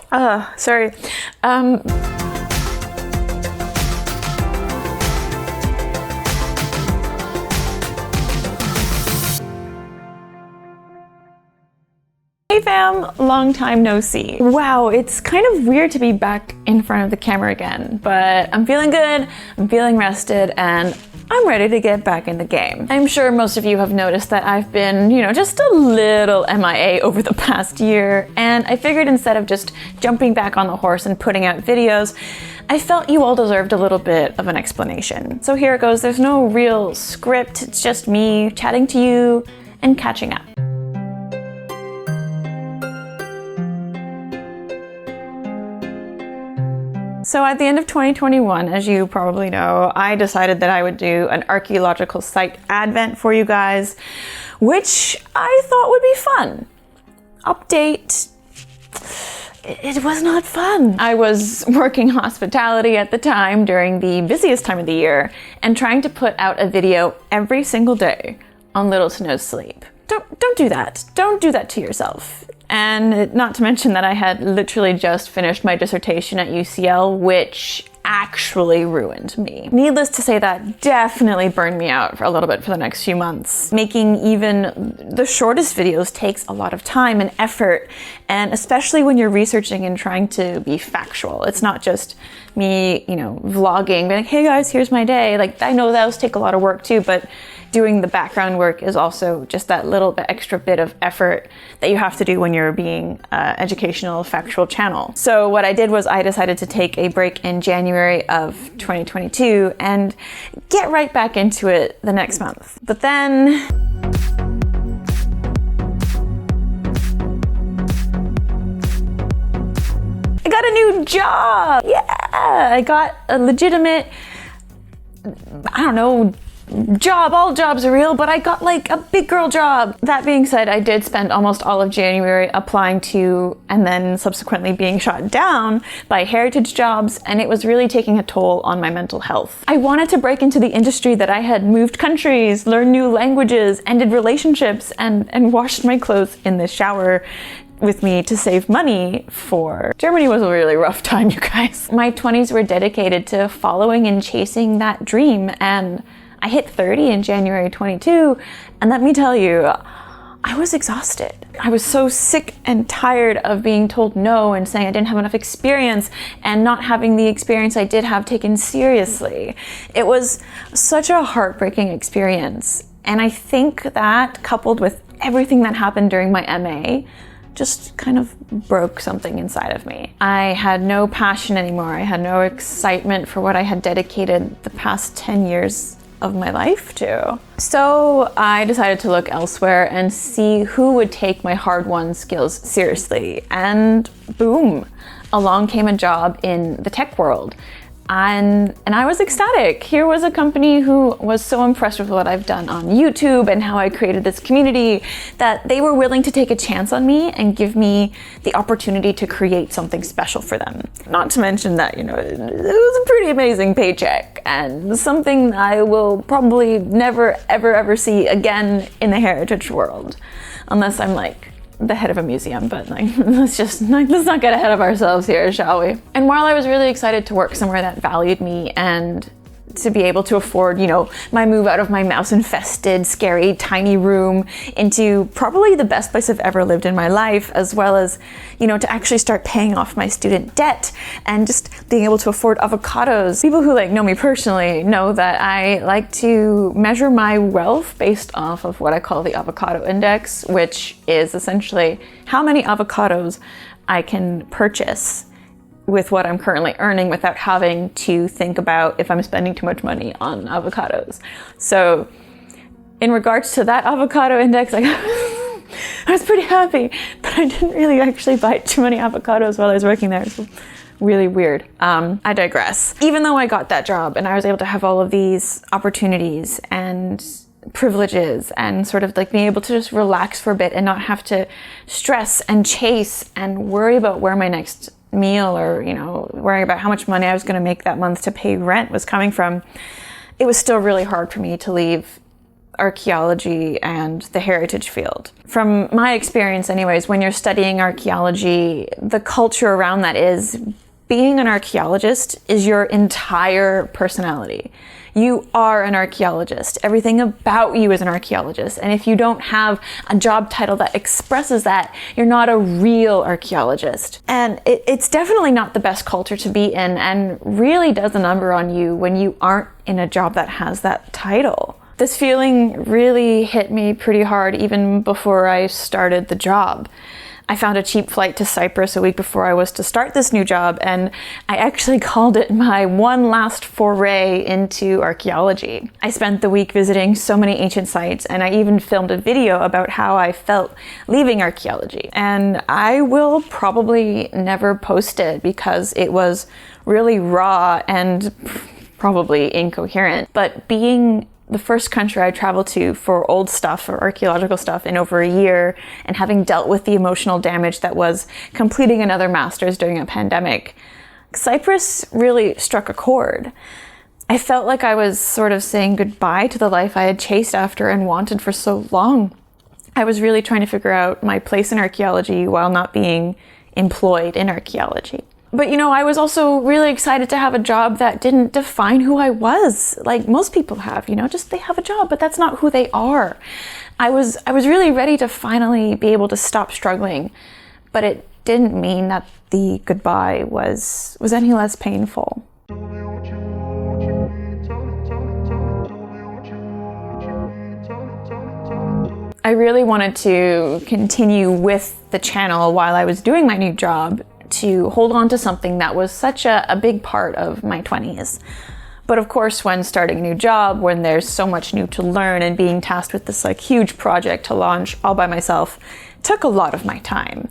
Sorry. Hey fam, long time no see. Wow, it's kind of weird to be back in front of the camera again, but I'm feeling good, I'm feeling rested, and I'm ready to get back in the game. I'm sure most of you have noticed that I've been, just a little MIA over the past year, and I figured instead of just jumping back on the horse and putting out videos, I felt you all deserved a little bit of an explanation. So here it goes, there's no real script, it's just me chatting to you and catching up. So at the end of 2021, as you probably know, I decided that I would do an archaeological site advent for you guys, which I thought would be fun. Update, it was not fun. I was working hospitality at the time during the busiest time of the year and trying to put out a video every single day on little to no sleep. Don't do that. Don't do that to yourself. And not to mention that I had literally just finished my dissertation at UCL, which actually ruined me. Needless to say, that definitely burned me out for a little bit for the next few months. Making even the shortest videos takes a lot of time and effort, and especially when you're researching and trying to be factual. It's not just me, vlogging, being like, hey guys, here's my day. Like, I know those take a lot of work too, but doing the background work is also just that little bit extra bit of effort that you have to do when you're being an educational, factual channel. So what I did was I decided to take a break in January of 2022 and get right back into it the next month. But then I got a new job. Yeah, I got a legitimate, job. All jobs are real, but I got like a big girl job. That being said, I did spend almost all of January applying to and then subsequently being shot down by heritage jobs, and it was really taking a toll on my mental health. I wanted to break into the industry that I had moved countries, learned new languages, ended relationships, and washed my clothes in the shower with me to save money for. Germany was a really rough time, you guys. My 20s were dedicated to following and chasing that dream, and I hit 30 in January 22, and let me tell you, I was exhausted. I was so sick and tired of being told no and saying I didn't have enough experience and not having the experience I did have taken seriously. It was such a heartbreaking experience, and I think that, coupled with everything that happened during my MA, just kind of broke something inside of me. I had no passion anymore. I had no excitement for what I had dedicated the past 10 years of my life to. So I decided to look elsewhere and see who would take my hard-won skills seriously. And boom, along came a job in the tech world. And I was ecstatic. Here was a company who was so impressed with what I've done on YouTube and how I created this community that they were willing to take a chance on me and give me the opportunity to create something special for them. Not to mention that, it was a pretty amazing paycheck and something I will probably never, ever see again in the heritage world. Unless I'm like the head of a museum, but let's not get ahead of ourselves here, shall we? And while I was really excited to work somewhere that valued me and to be able to afford, my move out of my mouse-infested, scary, tiny room into probably the best place I've ever lived in my life, as well as, to actually start paying off my student debt and just being able to afford avocados. People who know me personally know that I like to measure my wealth based off of what I call the avocado index, which is essentially how many avocados I can purchase with what I'm currently earning without having to think about if I'm spending too much money on avocados. So in regards to that avocado index, I was pretty happy, but I didn't really actually buy too many avocados while I was working there. It's really weird. I digress. Even though I got that job and I was able to have all of these opportunities and privileges and sort of being able to just relax for a bit and not have to stress and chase and worry about where my next meal or, worrying about how much money I was going to make that month to pay rent was coming from, it was still really hard for me to leave archaeology and the heritage field. From my experience anyways, when you're studying archaeology, the culture around that is being an archaeologist is your entire personality. You are an archaeologist. Everything about you is an archaeologist. And if you don't have a job title that expresses that, you're not a real archaeologist. And it's definitely not the best culture to be in, and really does a number on you when you aren't in a job that has that title. This feeling really hit me pretty hard even before I started the job. I found a cheap flight to Cyprus a week before I was to start this new job, and I actually called it my one last foray into archaeology. I spent the week visiting so many ancient sites, and I even filmed a video about how I felt leaving archaeology. And I will probably never post it because it was really raw and probably incoherent. But being the first country I traveled to for old stuff or archaeological stuff in over a year, and having dealt with the emotional damage that was completing another master's during a pandemic, Cyprus really struck a chord. I felt like I was sort of saying goodbye to the life I had chased after and wanted for so long. I was really trying to figure out my place in archaeology while not being employed in archaeology. But I was also really excited to have a job that didn't define who I was, like most people have, just they have a job, but that's not who they are. I was really ready to finally be able to stop struggling, but it didn't mean that the goodbye was any less painful. I really wanted to continue with the channel while I was doing my new job, to hold on to something that was such a big part of my 20s. But of course, when starting a new job, when there's so much new to learn and being tasked with this huge project to launch all by myself, took a lot of my time.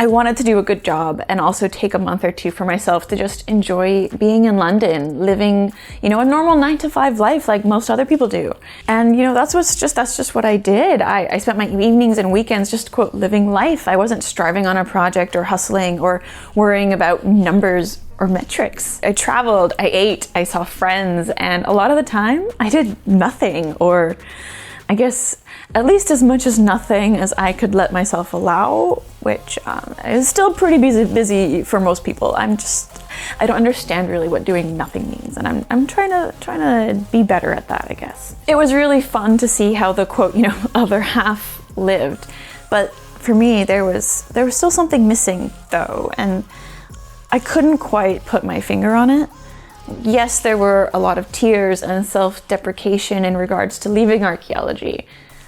I wanted to do a good job and also take a month or two for myself to just enjoy being in London, living, a normal 9-to-5 life like most other people do. And that's just what I did. I spent my evenings and weekends just, quote, living life. I wasn't striving on a project or hustling or worrying about numbers or metrics. I traveled, I ate, I saw friends, and a lot of the time I did nothing, or I guess at least as much as nothing as I could let myself allow, which is still pretty busy for most people. I don't understand really what doing nothing means, and I'm trying to be better at that, I guess. It was really fun to see how the, quote, other half lived, but for me there was still something missing though, and I couldn't quite put my finger on it. Yes, there were a lot of tears and self-deprecation in regards to leaving archaeology,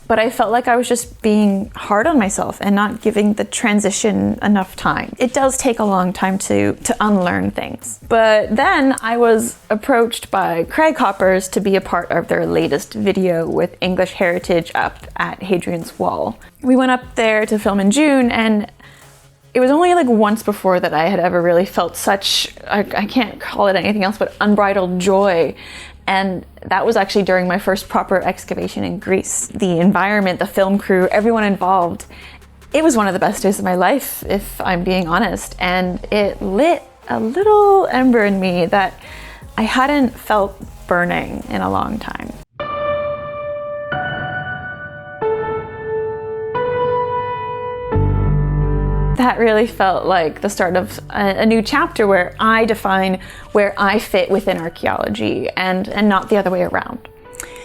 but I felt like I was just being hard on myself and not giving the transition enough time. It does take a long time to unlearn things. But then I was approached by Craghoppers to be a part of their latest video with English Heritage up at Hadrian's Wall. We went up there to film in June, and it was only once before that I had ever really felt such, I can't call it anything else but unbridled joy. And that was actually during my first proper excavation in Greece. The environment, the film crew, everyone involved. It was one of the best days of my life, if I'm being honest. And it lit a little ember in me that I hadn't felt burning in a long time. That really felt like the start of a new chapter where I define where I fit within archaeology and not the other way around.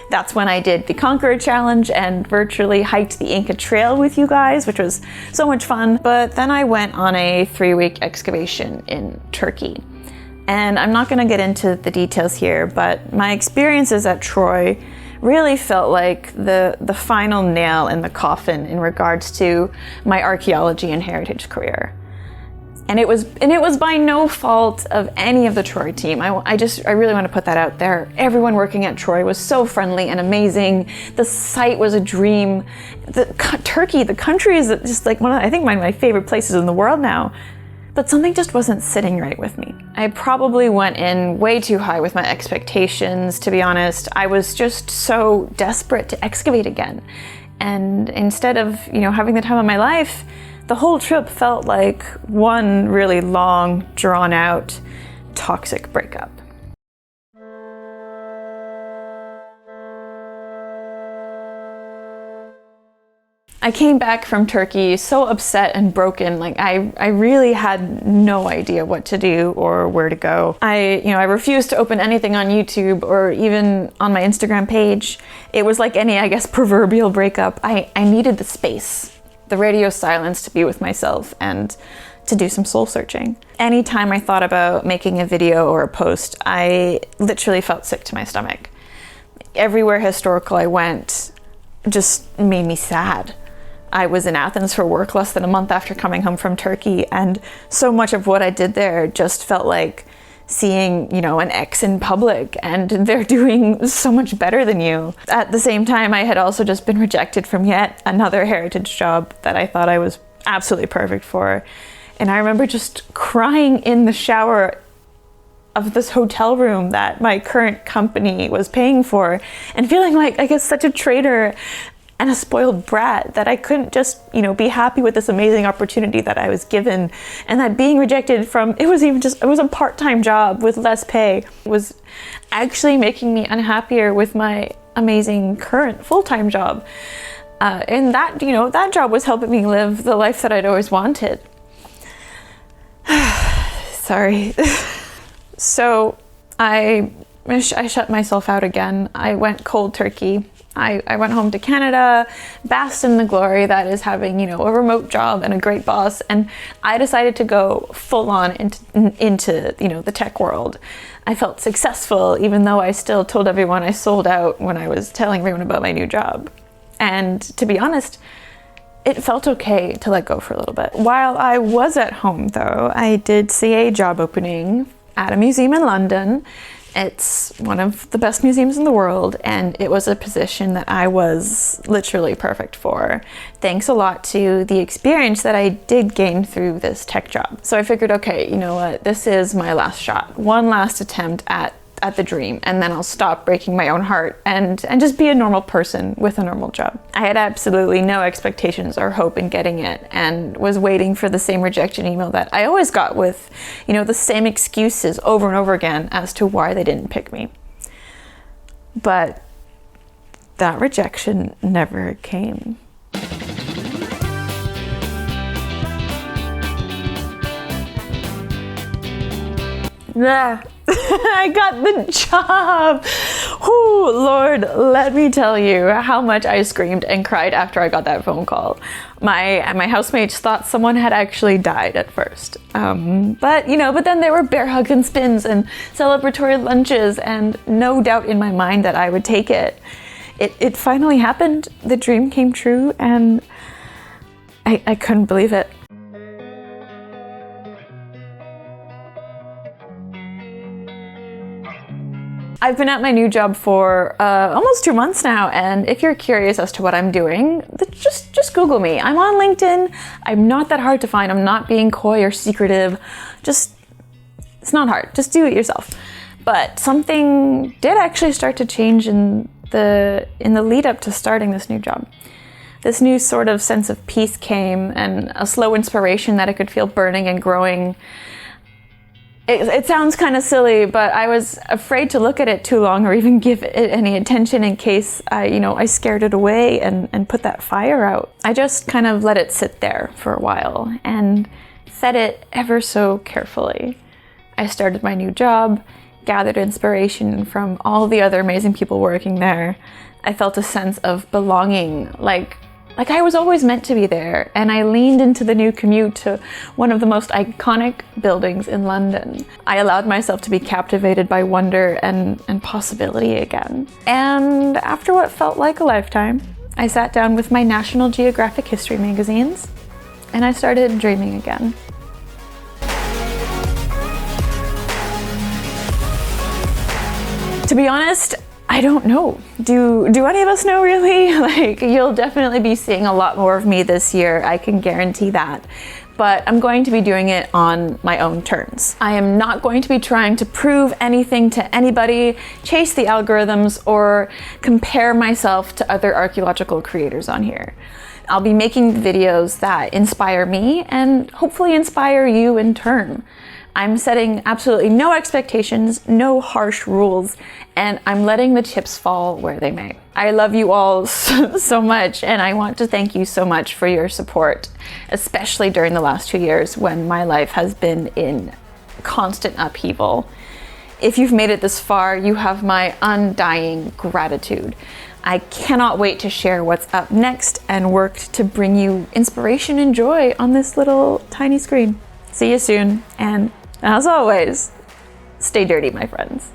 That's when I did the Conqueror Challenge and virtually hiked the Inca Trail with you guys, which was so much fun. But then I went on a 3-week excavation in Turkey. And I'm not going to get into the details here, but my experiences at Troy really felt like the final nail in the coffin in regards to my archaeology and heritage career. And it was by no fault of any of the Troy team. I really want to put that out there. Everyone working at Troy was so friendly and amazing. The site was a dream. Turkey, the country, is just one of, I think, my favorite places in the world now. But something just wasn't sitting right with me. I probably went in way too high with my expectations, to be honest. I was just so desperate to excavate again. And instead of, having the time of my life, the whole trip felt like one really long, drawn out, toxic breakup. I came back from Turkey so upset and broken. Like I really had no idea what to do or where to go. I refused to open anything on YouTube or even on my Instagram page. It was like any, I guess, proverbial breakup. I needed the space, the radio silence to be with myself and to do some soul searching. Anytime I thought about making a video or a post, I literally felt sick to my stomach. Everywhere historical I went just made me sad. I was in Athens for work less than a month after coming home from Turkey, and so much of what I did there just felt like seeing, an ex in public, and they're doing so much better than you. At the same time, I had also just been rejected from yet another heritage job that I thought I was absolutely perfect for. And I remember just crying in the shower of this hotel room that my current company was paying for and feeling like, I guess, such a traitor and a spoiled brat that I couldn't just, be happy with this amazing opportunity that I was given, and that being rejected from, it was a part-time job with less pay, was actually making me unhappier with my amazing current full-time job. And that, that job was helping me live the life that I'd always wanted. Sorry. So I shut myself out again. I went cold turkey. I went home to Canada, basked in the glory that is having, a remote job and a great boss. And I decided to go full on into the tech world. I felt successful, even though I still told everyone I sold out when I was telling everyone about my new job. And to be honest, it felt okay to let go for a little bit. While I was at home, though, I did see a job opening at a museum in London. It's one of the best museums in the world, and it was a position that I was literally perfect for, thanks a lot to the experience that I did gain through this tech job. So I figured, okay, you know what, this is my last shot, one last attempt at the dream, and then I'll stop breaking my own heart and just be a normal person with a normal job. I had absolutely no expectations or hope in getting it, and was waiting for the same rejection email that I always got with, the same excuses over and over again as to why they didn't pick me. But that rejection never came. Yeah. I got the job. Oh, Lord, let me tell you how much I screamed and cried after I got that phone call. My housemates thought someone had actually died at first. But then there were bear hugs and spins and celebratory lunches, and no doubt in my mind that I would take it. It finally happened. The dream came true, and I couldn't believe it. I've been at my new job for almost 2 months now, and if you're curious as to what I'm doing, just Google me. I'm on LinkedIn. I'm not that hard to find. I'm not being coy or secretive. It's not hard. Just do it yourself. But something did actually start to change in the lead up to starting this new job. This new sort of sense of peace came, and a slow inspiration that I could feel burning and growing. It sounds kind of silly, but I was afraid to look at it too long or even give it any attention in case I scared it away and put that fire out. I just kind of let it sit there for a while and fed it ever so carefully. I started my new job, gathered inspiration from all the other amazing people working there. I felt a sense of belonging, like I was always meant to be there, and I leaned into the new commute to one of the most iconic buildings in London. I allowed myself to be captivated by wonder and possibility again. And after what felt like a lifetime, I sat down with my National Geographic history magazines, and I started dreaming again. To be honest, I don't know. Do any of us know, really? You'll definitely be seeing a lot more of me this year, I can guarantee that. But I'm going to be doing it on my own terms. I am not going to be trying to prove anything to anybody, chase the algorithms, or compare myself to other archaeological creators on here. I'll be making videos that inspire me and hopefully inspire you in turn. I'm setting absolutely no expectations, no harsh rules, and I'm letting the chips fall where they may. I love you all so much, and I want to thank you so much for your support, especially during the last 2 years when my life has been in constant upheaval. If you've made it this far, you have my undying gratitude. I cannot wait to share what's up next and work to bring you inspiration and joy on this little tiny screen. See you soon, and as always, stay dirty, my friends.